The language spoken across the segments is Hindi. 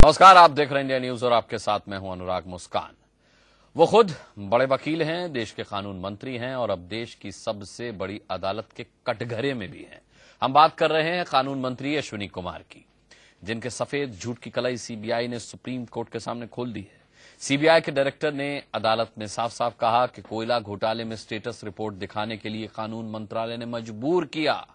नमस्कार, आप देख रहे हैं इंडिया न्यूज और आपके साथ मैं हूं अनुराग मुस्कान। वो खुद बड़े वकील हैं, देश के कानून मंत्री हैं और अब देश की सबसे बड़ी अदालत के कटघरे में भी हैं। हम बात कर रहे हैं कानून मंत्री अश्विनी कुमार की, जिनके सफेद झूठ की कलाई सीबीआई ने सुप्रीम कोर्ट के सामने खोल दी है। सीबीआई के डायरेक्टर ने अदालत में साफ साफ कहा कि कोयला घोटाले में स्टेटस रिपोर्ट दिखाने के लिए कानून मंत्रालय ने मजबूर किया।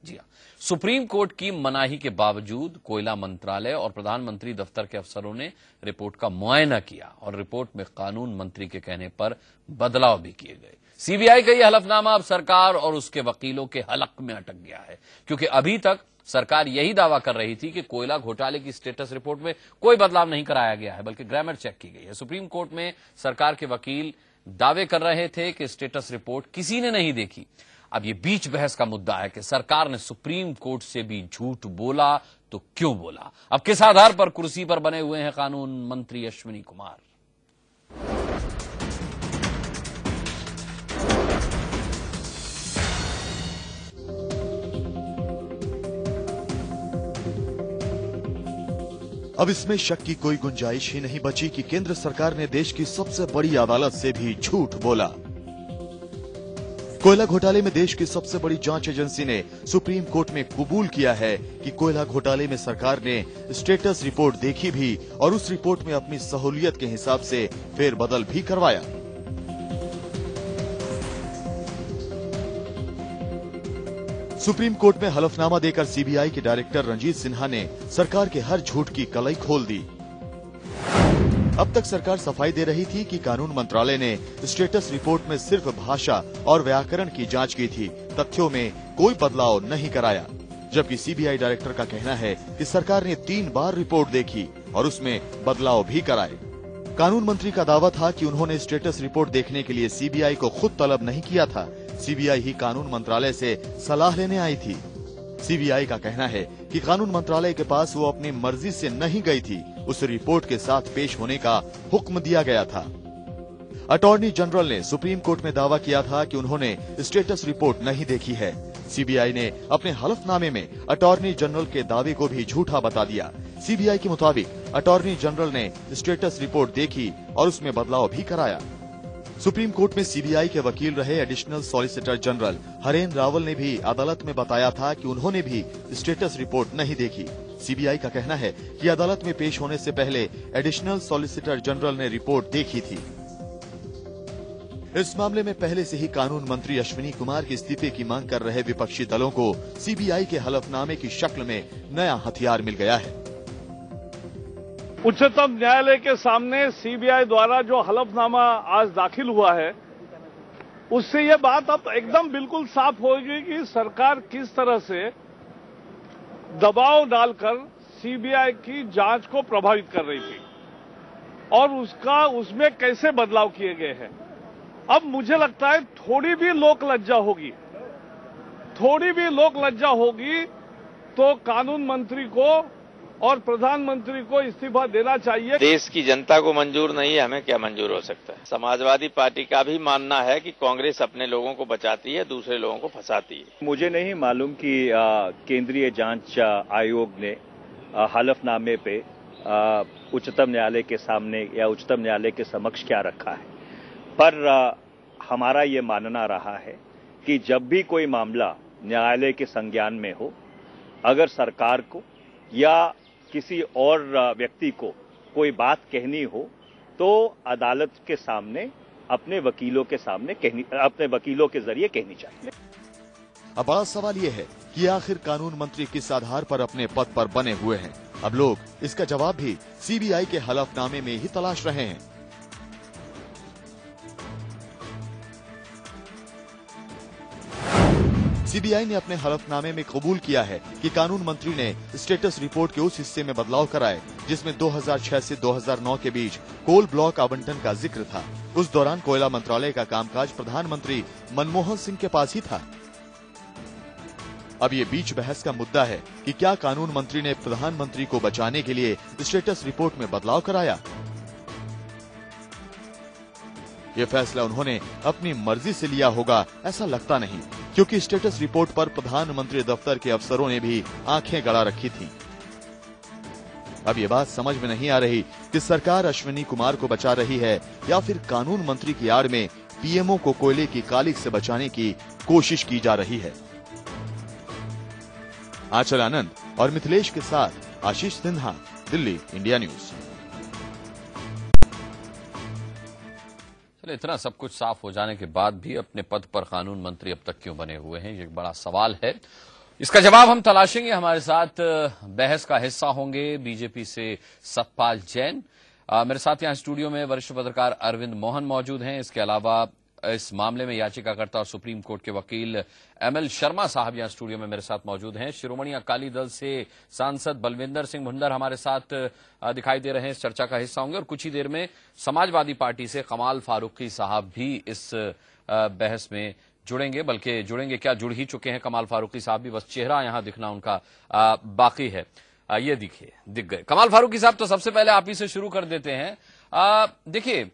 जी हां, सुप्रीम कोर्ट की मनाही के बावजूद कोयला मंत्रालय और प्रधानमंत्री दफ्तर के अफसरों ने रिपोर्ट का मुआयना किया और रिपोर्ट में कानून मंत्री के कहने पर बदलाव भी किए गए। सीबीआई का यह हलफनामा अब सरकार और उसके वकीलों के हलक में अटक गया है, क्योंकि अभी तक सरकार यही दावा कर रही थी कि कोयला घोटाले की स्टेटस रिपोर्ट में कोई बदलाव नहीं कराया गया है, बल्कि ग्रामर चेक की गई है। सुप्रीम कोर्ट में सरकार के वकील दावे कर रहे थे कि स्टेटस रिपोर्ट किसी ने नहीं देखी। अब ये बीच बहस का मुद्दा है कि सरकार ने सुप्रीम कोर्ट से भी झूठ बोला तो क्यों बोला। अब किस आधार पर कुर्सी पर बने हुए हैं कानून मंत्री अश्विनी कुमार। अब इसमें शक की कोई गुंजाइश ही नहीं बची कि केंद्र सरकार ने देश की सबसे बड़ी अदालत से भी झूठ बोला। कोयला घोटाले में देश की सबसे बड़ी जांच एजेंसी ने सुप्रीम कोर्ट में कबूल किया है कि कोयला घोटाले में सरकार ने स्टेटस रिपोर्ट देखी भी और उस रिपोर्ट में अपनी सहूलियत के हिसाब से फेरबदल भी करवाया। सुप्रीम कोर्ट में हलफनामा देकर सीबीआई के डायरेक्टर रंजीत सिन्हा ने सरकार के हर झूठ की कलई खोल दी। अब तक सरकार सफाई दे रही थी कि कानून मंत्रालय ने स्टेटस रिपोर्ट में सिर्फ भाषा और व्याकरण की जांच की थी, तथ्यों में कोई बदलाव नहीं कराया। जबकि सीबीआई डायरेक्टर का कहना है कि सरकार ने 3 बार रिपोर्ट देखी और उसमें बदलाव भी कराए। कानून मंत्री का दावा था कि उन्होंने स्टेटस रिपोर्ट देखने के लिए सीबीआई को खुद तलब नहीं किया था, सीबीआई ही कानून मंत्रालय से सलाह लेने आई थी। सीबीआई का कहना है कि कानून मंत्रालय के पास वो अपनी मर्जी से नहीं गई थी, उस रिपोर्ट के साथ पेश होने का हुक्म दिया गया था। अटॉर्नी जनरल ने सुप्रीम कोर्ट में दावा किया था कि उन्होंने स्टेटस रिपोर्ट नहीं देखी है। सीबीआई ने अपने हलफनामे में अटॉर्नी जनरल के दावे को भी झूठा बता दिया। सीबीआई के मुताबिक अटॉर्नी जनरल ने स्टेटस रिपोर्ट देखी और उसमें बदलाव भी कराया। सुप्रीम कोर्ट में सीबीआई के वकील रहे एडिशनल सॉलिसिटर जनरल हरेन रावल ने भी अदालत में बताया था कि उन्होंने भी स्टेटस रिपोर्ट नहीं देखी। सीबीआई का कहना है कि अदालत में पेश होने से पहले एडिशनल सॉलिसिटर जनरल ने रिपोर्ट देखी थी। इस मामले में पहले से ही कानून मंत्री अश्विनी कुमार के इस्तीफे की मांग कर रहे विपक्षी दलों को सीबीआई के हलफनामे की शक्ल में नया हथियार मिल गया है। उच्चतम न्यायालय के सामने सीबीआई द्वारा जो हलफनामा आज दाखिल हुआ है, उससे ये बात अब एकदम बिल्कुल साफ होगी कि सरकार किस तरह से दबाव डालकर सीबीआई की जांच को प्रभावित कर रही थी और उसमें कैसे बदलाव किए गए हैं। अब मुझे लगता है थोड़ी भी लोक लज्जा होगी तो कानून मंत्री को और प्रधानमंत्री को इस्तीफा देना चाहिए। देश की जनता को मंजूर नहीं है, हमें क्या मंजूर हो सकता है। समाजवादी पार्टी का भी मानना है कि कांग्रेस अपने लोगों को बचाती है, दूसरे लोगों को फंसाती है। मुझे नहीं मालूम कि केंद्रीय जांच आयोग ने हलफनामे पे उच्चतम न्यायालय के सामने या उच्चतम न्यायालय के समक्ष क्या रखा है, पर हमारा ये मानना रहा है कि जब भी कोई मामला न्यायालय के संज्ञान में हो, अगर सरकार को या किसी और व्यक्ति को कोई बात कहनी हो तो अदालत के सामने अपने वकीलों के जरिए कहनी चाहिए। अब बड़ा सवाल यह है कि आखिर कानून मंत्री किस आधार पर अपने पद पर बने हुए हैं। अब लोग इसका जवाब भी सीबीआई के हलफनामे में ही तलाश रहे हैं। सीबीआई ने अपने हलफनामे में कबूल किया है कि कानून मंत्री ने स्टेटस रिपोर्ट के उस हिस्से में बदलाव कराए जिसमें 2006 से 2009 के बीच कोल ब्लॉक आवंटन का जिक्र था। उस दौरान कोयला मंत्रालय का कामकाज प्रधानमंत्री मनमोहन सिंह के पास ही था। अब ये बीच बहस का मुद्दा है कि क्या कानून मंत्री ने प्रधानमंत्री को बचाने के लिए स्टेटस रिपोर्ट में बदलाव कराया। ये फैसला उन्होंने अपनी मर्जी से लिया होगा ऐसा लगता नहीं, क्योंकि स्टेटस रिपोर्ट पर प्रधानमंत्री दफ्तर के अफसरों ने भी आंखें गड़ा रखी थी। अब ये बात समझ में नहीं आ रही कि सरकार अश्विनी कुमार को बचा रही है या फिर कानून मंत्री की आड़ में पीएमओ को कोयले की कालिख से बचाने की कोशिश की जा रही है। आंचल आनंद और मिथिलेश के साथ आशीष सिन्हा, दिल्ली, इंडिया न्यूज। इतना सब कुछ साफ हो जाने के बाद भी अपने पद पर कानून मंत्री अब तक क्यों बने हुए हैं, ये एक बड़ा सवाल है। इसका जवाब हम तलाशेंगे। हमारे साथ बहस का हिस्सा होंगे बीजेपी से सतपाल जैन। मेरे साथ यहां स्टूडियो में वरिष्ठ पत्रकार अरविंद मोहन मौजूद हैं। इसके अलावा इस मामले में याचिकाकर्ता और सुप्रीम कोर्ट के वकील एमएल शर्मा साहब यहां स्टूडियो में मेरे साथ मौजूद हैं। शिरोमणि अकाली दल से सांसद बलविंदर सिंह भुंदर हमारे साथ दिखाई दे रहे हैं, इस चर्चा का हिस्सा होंगे। और कुछ ही देर में समाजवादी पार्टी से कमाल फारूकी साहब भी इस बहस में जुड़ेंगे, बल्कि जुड़ेंगे क्या, जुड़ ही चुके हैं कमाल फारूकी साहब भी, बस चेहरा यहां दिखना उनका बाकी है। ये दिख गए कमाल फारूकी साहब। तो सबसे पहले आप ही से शुरू कर देते हैं। देखिए,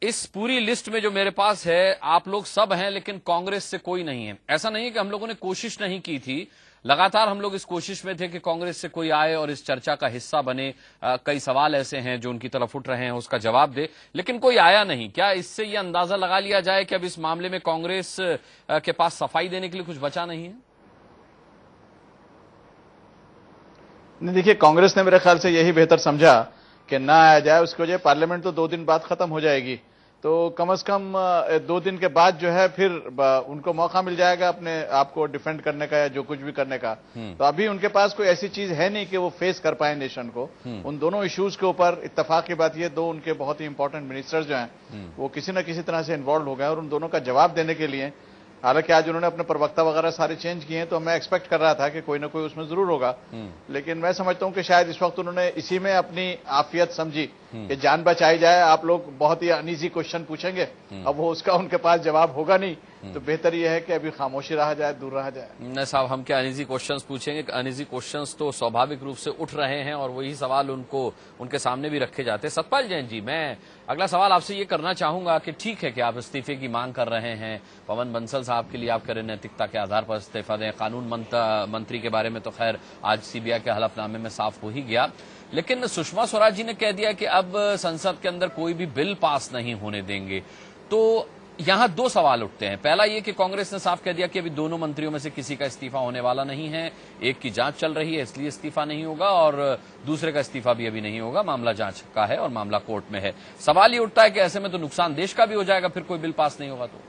इस पूरी लिस्ट में जो मेरे पास है, आप लोग सब हैं लेकिन कांग्रेस से कोई नहीं है। ऐसा नहीं है कि हम लोगों ने कोशिश नहीं की थी, लगातार हम लोग इस कोशिश में थे कि कांग्रेस से कोई आए और इस चर्चा का हिस्सा बने। कई सवाल ऐसे हैं जो उनकी तरफ उठ रहे हैं, उसका जवाब दे, लेकिन कोई आया नहीं। क्या इससे यह अंदाजा लगा लिया जाए कि अब इस मामले में कांग्रेस के पास सफाई देने के लिए कुछ बचा नहीं है? नहीं, देखिए, कांग्रेस ने मेरे ख्याल से यही बेहतर समझा कि ना आया जाए। उसकी वजह पार्लियामेंट तो 2 दिन बाद खत्म हो जाएगी, तो कम से कम 2 दिन के बाद जो है फिर उनको मौका मिल जाएगा अपने आप को डिफेंड करने का या जो कुछ भी करने का। तो अभी उनके पास कोई ऐसी चीज है नहीं कि वो फेस कर पाए नेशन को। उन दोनों इश्यूज के ऊपर इत्तेफाक की बात ये, 2 उनके बहुत ही इंपॉर्टेंट मिनिस्टर्स जो हैं वो किसी न किसी तरह से इन्वॉल्व हो गए और उन दोनों का जवाब देने के लिए, हालांकि आज उन्होंने अपने प्रवक्ता वगैरह सारे चेंज किए हैं, तो मैं एक्सपेक्ट कर रहा था कि कोई ना कोई उसमें जरूर होगा। लेकिन मैं समझता हूं कि शायद इस वक्त उन्होंने इसी में अपनी आफियत समझी कि जान बचाई जाए। आप लोग बहुत ही अनईजी क्वेश्चन पूछेंगे, अब वो उसका उनके पास जवाब होगा नहीं, तो बेहतर यह है कि अभी खामोशी रहा जाए, दूर रहा जाए। नहीं साहब, हम क्या अनईजी क्वेश्चंस पूछेंगे? अनईजी क्वेश्चंस तो स्वाभाविक रूप से उठ रहे हैं और वही सवाल उनके सामने भी रखे जाते हैं। सतपाल जैन जी, मैं अगला सवाल आपसे ये करना चाहूंगा कि ठीक है कि आप इस्तीफे की मांग कर रहे हैं, पवन बंसल साहब के लिए आप करें नैतिकता के आधार पर इस्तीफा दें, कानून मंत्री के बारे में तो खैर आज सीबीआई के हलफनामे में साफ हो ही गया, लेकिन सुषमा स्वराज जी ने कह दिया कि अब संसद के अंदर कोई भी बिल पास नहीं होने देंगे। तो यहां 2 सवाल उठते हैं। पहला ये कि कांग्रेस ने साफ कह दिया कि अभी दोनों मंत्रियों में से किसी का इस्तीफा होने वाला नहीं है, एक की जांच चल रही है इसलिए इस्तीफा नहीं होगा, और दूसरे का इस्तीफा भी अभी नहीं होगा, मामला जांच का है और मामला कोर्ट में है। सवाल ये उठता है कि ऐसे में तो नुकसान देश का भी हो जाएगा फिर कोई बिल पास नहीं होगा तो।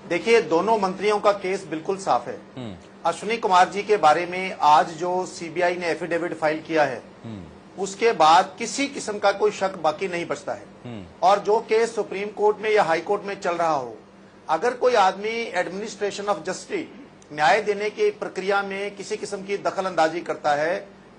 देखिए, दोनों मंत्रियों का केस बिल्कुल साफ है। अश्विनी कुमार जी के बारे में आज जो सीबीआई ने एफिडेविट फाइल किया है, उसके बाद किसी किस्म का कोई शक बाकी नहीं बचता है। और जो केस सुप्रीम कोर्ट में या हाई कोर्ट में चल रहा हो, अगर कोई आदमी एडमिनिस्ट्रेशन ऑफ जस्टिस, न्याय देने की प्रक्रिया में किसी किस्म की दखल अंदाजी करता है,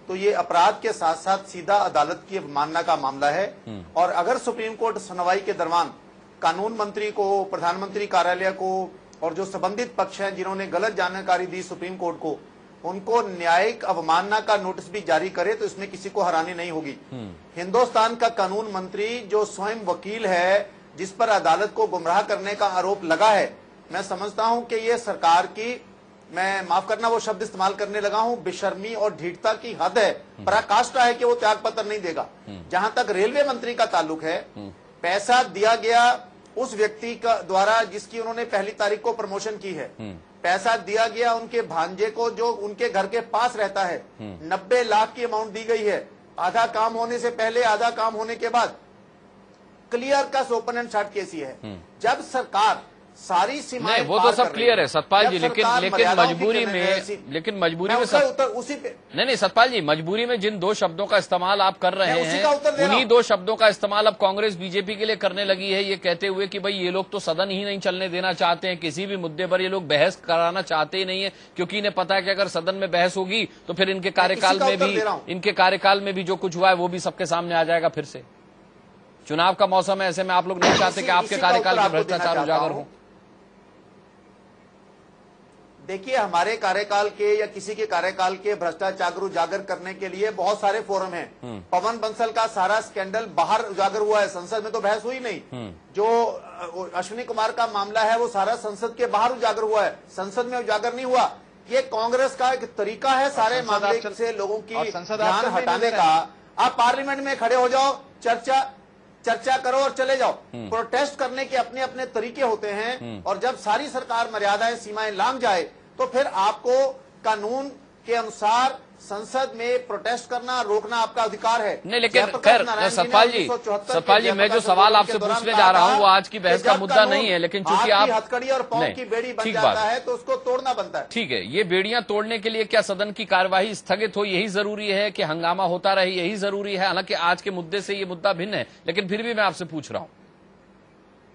तो ये अपराध के साथ साथ सीधा अदालत की अवमानना का मामला है। और अगर सुप्रीम कोर्ट सुनवाई के दौरान कानून मंत्री को, प्रधानमंत्री कार्यालय को और जो संबंधित पक्ष हैं जिन्होंने गलत जानकारी दी सुप्रीम कोर्ट को, उनको न्यायिक अवमानना का नोटिस भी जारी करे, तो इसमें किसी को हैरानी नहीं होगी। हिंदुस्तान का कानून मंत्री जो स्वयं वकील है, जिस पर अदालत को गुमराह करने का आरोप लगा है, मैं समझता हूं कि ये सरकार की, मैं माफ करना वो शब्द इस्तेमाल करने लगा हूं, बेशर्मी और ढीठता की हद है। पराकाष्ठा है कि वो त्यागपत्र नहीं देगा। जहां तक रेलवे मंत्री का ताल्लुक है, पैसा दिया गया उस व्यक्ति का द्वारा जिसकी उन्होंने पहली तारीख को प्रमोशन की है, पैसा दिया गया उनके भांजे को जो उनके घर के पास रहता है। 90 लाख की अमाउंट दी गई है, आधा काम होने से पहले, आधा काम होने के बाद। Clear cut open and shut case ही है। जब सरकार सारी सीमाएं, वो तो सब क्लियर है सतपाल जी, लेकिन मजबूरी में उसी पे नहीं सतपाल जी, मजबूरी में जिन 2 शब्दों का इस्तेमाल आप कर रहे हैं, उन्हीं 2 शब्दों का इस्तेमाल अब कांग्रेस बीजेपी के लिए करने लगी है, ये कहते हुए कि भाई ये लोग तो सदन ही नहीं चलने देना चाहते हैं, किसी भी मुद्दे पर ये लोग बहस कराना चाहते ही नहीं है, क्योंकि इन्हें पता है कि अगर सदन में बहस होगी तो फिर इनके कार्यकाल में भी जो कुछ हुआ है वो भी सबके सामने आ जाएगा। फिर से चुनाव का मौसम है, ऐसे में आप लोग नहीं चाहते कि आपके कार्यकाल में भ्रष्टाचार उजागर हो। देखिए, हमारे कार्यकाल के या किसी के कार्यकाल के भ्रष्टाचार उजागर करने के लिए बहुत सारे फोरम हैं। पवन बंसल का सारा स्कैंडल बाहर उजागर हुआ है, संसद में तो बहस हुई नहीं। जो अश्विनी कुमार का मामला है वो सारा संसद के बाहर उजागर हुआ है, संसद में उजागर नहीं हुआ। ये कांग्रेस का एक तरीका है सारे मामले से लोगों की ध्यान हटाने का। आप पार्लियामेंट में खड़े हो जाओ, चर्चा करो और चले जाओ। प्रोटेस्ट करने के अपने अपने तरीके होते हैं, और जब सारी सरकार मर्यादाएं सीमाएं लांघ जाए तो फिर आपको कानून के अनुसार संसद में प्रोटेस्ट करना, रोकना आपका अधिकार है। नहीं, लेकिन खैर सतपाल जी मैं जो सवाल आपसे पूछने जा रहा हूं वो आज की बहस का मुद्दा नहीं है, लेकिन चूंकि आप हथकड़ी और पांव की बेड़ी बन जाता है तो उसको तोड़ना बनता है। ठीक है, ये बेड़ियां तोड़ने के लिए क्या सदन की कार्यवाही स्थगित हो यही जरूरी है कि हंगामा होता रहे यही जरूरी है? हालांकि आज के मुद्दे से ये मुद्दा भिन्न है, लेकिन फिर भी मैं आपसे पूछ रहा हूं,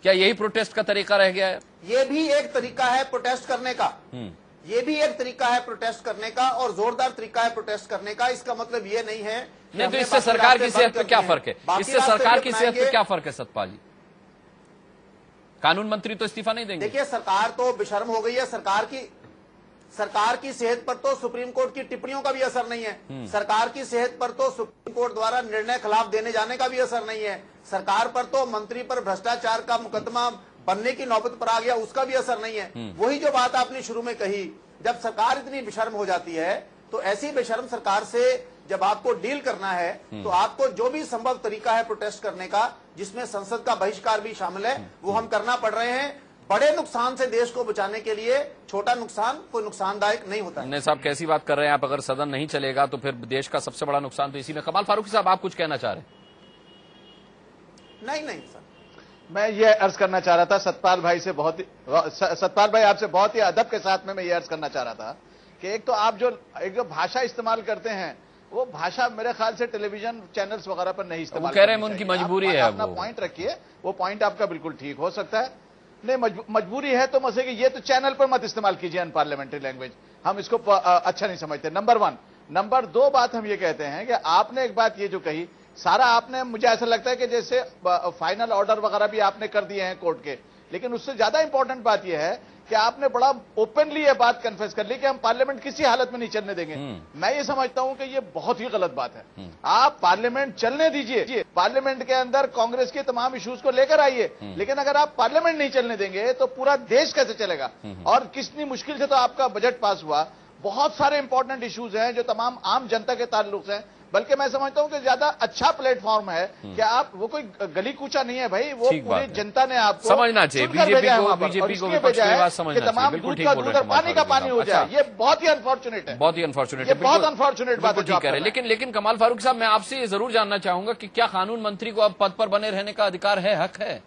क्या यही प्रोटेस्ट का तरीका रह गया है? ये भी एक तरीका है प्रोटेस्ट करने का, ये भी एक तरीका है प्रोटेस्ट करने का, और जोरदार तरीका है प्रोटेस्ट करने का। इसका मतलब ये नहीं है नहीं, तो इससे सरकार की सेहत पे क्या फर्क है? इससे सरकार की सेहत पे क्या फर्क है सतपाल जी? कानून मंत्री तो इस्तीफा नहीं देंगे। देखिए, सरकार तो बेशर्म हो गई है। सरकार की सेहत पर तो सुप्रीम कोर्ट की टिप्पणियों का भी असर नहीं है। सरकार की सेहत पर तो सुप्रीम कोर्ट द्वारा निर्णय खिलाफ देने जाने का भी असर नहीं है। सरकार पर तो मंत्री पर भ्रष्टाचार का मुकदमा बनने की नौबत पर आ गया, उसका भी असर नहीं है। वही जो बात आपने शुरू में कही, जब सरकार इतनी बेशर्म हो जाती है तो ऐसी बेशर्म सरकार से जब आपको डील करना है तो आपको जो भी संभव तरीका है प्रोटेस्ट करने का, जिसमें संसद का बहिष्कार भी शामिल है, वो हम करना पड़ रहे हैं। बड़े नुकसान से देश को बचाने के लिए छोटा नुकसान कोई नुकसानदायक नहीं होता। नहीं साहब, कैसी बात कर रहे हैं आप? अगर सदन नहीं चलेगा तो फिर देश का सबसे बड़ा नुकसान तो इसी में। कमाल फारूकी साहब, आप कुछ कहना चाह रहे हैं? नहीं सर, मैं ये अर्ज करना चाह रहा था सतपाल भाई आपसे बहुत ही अदब के साथ में मैं ये अर्ज करना चाह रहा था कि एक तो आप जो भाषा इस्तेमाल करते हैं वो भाषा मेरे ख्याल से टेलीविजन चैनल्स वगैरह पर नहीं इस्तेमाल कह रहे हैं उनकी मजबूरी है। अपना पॉइंट रखिए, वो पॉइंट आपका बिल्कुल ठीक हो सकता है। नहीं, मजबूरी है तो मसे कि ये तो चैनल पर मत इस्तेमाल कीजिए अनपार्लियामेंट्री लैंग्वेज, हम इसको अच्छा नहीं समझते। नंबर 1। नंबर 2 बात हम ये कहते हैं कि आपने एक बात ये जो कही सारा आपने, मुझे ऐसा लगता है कि जैसे फाइनल ऑर्डर वगैरह भी आपने कर दिए हैं कोर्ट के, लेकिन उससे ज्यादा इंपॉर्टेंट बात यह है कि आपने बड़ा ओपनली ये बात कन्फेस कर ली कि हम पार्लियामेंट किसी हालत में नहीं चलने देंगे। मैं ये समझता हूं कि ये बहुत ही गलत बात है। आप पार्लियामेंट चलने दीजिए, पार्लियामेंट के अंदर कांग्रेस के तमाम इश्यूज को लेकर आइए, लेकिन अगर आप पार्लियामेंट नहीं चलने देंगे तो पूरा देश कैसे चलेगा? और कितनी मुश्किल से तो आपका बजट पास हुआ। बहुत सारे इंपॉर्टेंट इश्यूज हैं जो तमाम आम जनता के ताल्लुक से, बल्कि मैं समझता हूं कि ज्यादा अच्छा प्लेटफॉर्म है कि आप, वो कोई गली कूचा नहीं है भाई, वो पूरी जनता ने आपको समझना चाहिए। बीजेपी को विपक्ष की बात समझना चाहिए। बिल्कुल ठीक बोल रहे हैं, पानी का पानी हो जाए, ये बहुत ही अनफॉर्चुनेट है, बहुत ही अनफॉर्चुनेट है, बहुत अनफॉर्चुनेट बात है। लेकिन कमाल फारूक साहब, मैं आपसे ये जरूर जानना चाहूंगा कि क्या कानून मंत्री को अब पद पर बने रहने का अधिकार है, हक है?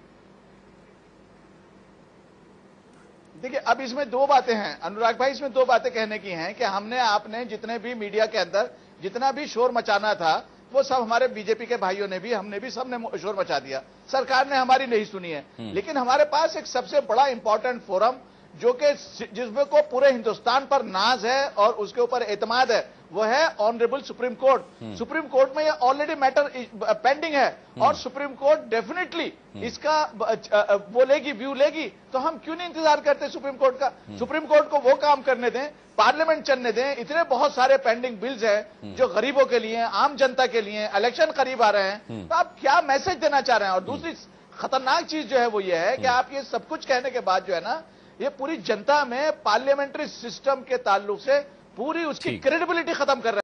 देखिए, अब इसमें 2 बातें हैं अनुराग भाई, इसमें 2 बातें कहने की हैं कि हमने आपने जितने भी मीडिया के अंदर जितना भी शोर मचाना था वो सब हमारे बीजेपी के भाइयों ने भी, हमने भी, सबने शोर मचा दिया। सरकार ने हमारी नहीं सुनी है। लेकिन हमारे पास एक सबसे बड़ा इंपॉर्टेंट फोरम जो कि जिसमें को पूरे हिंदुस्तान पर नाज है और उसके ऊपर एतमाद है, वो है honourable supreme court. Supreme court में ये ऑलरेडी मैटर पेंडिंग है और सुप्रीम कोर्ट डेफिनेटली इसका बोलेगी, व्यू लेगी। तो हम क्यों नहीं इंतजार करते सुप्रीम कोर्ट का? सुप्रीम कोर्ट को वो काम करने दें, पार्लियामेंट चलने दें। इतने बहुत सारे पेंडिंग बिल्स हैं जो गरीबों के लिए, आम जनता के लिए, इलेक्शन करीब आ रहे हैं, तो आप क्या मैसेज देना चाह रहे हैं? और दूसरी खतरनाक चीज जो है वो ये है कि आप ये सब कुछ कहने के बाद जो है ना, ये पूरी जनता में पार्लियामेंट्री सिस्टम के ताल्लुक से पूरी उसकी क्रेडिबिलिटी खत्म कर रहे हैं।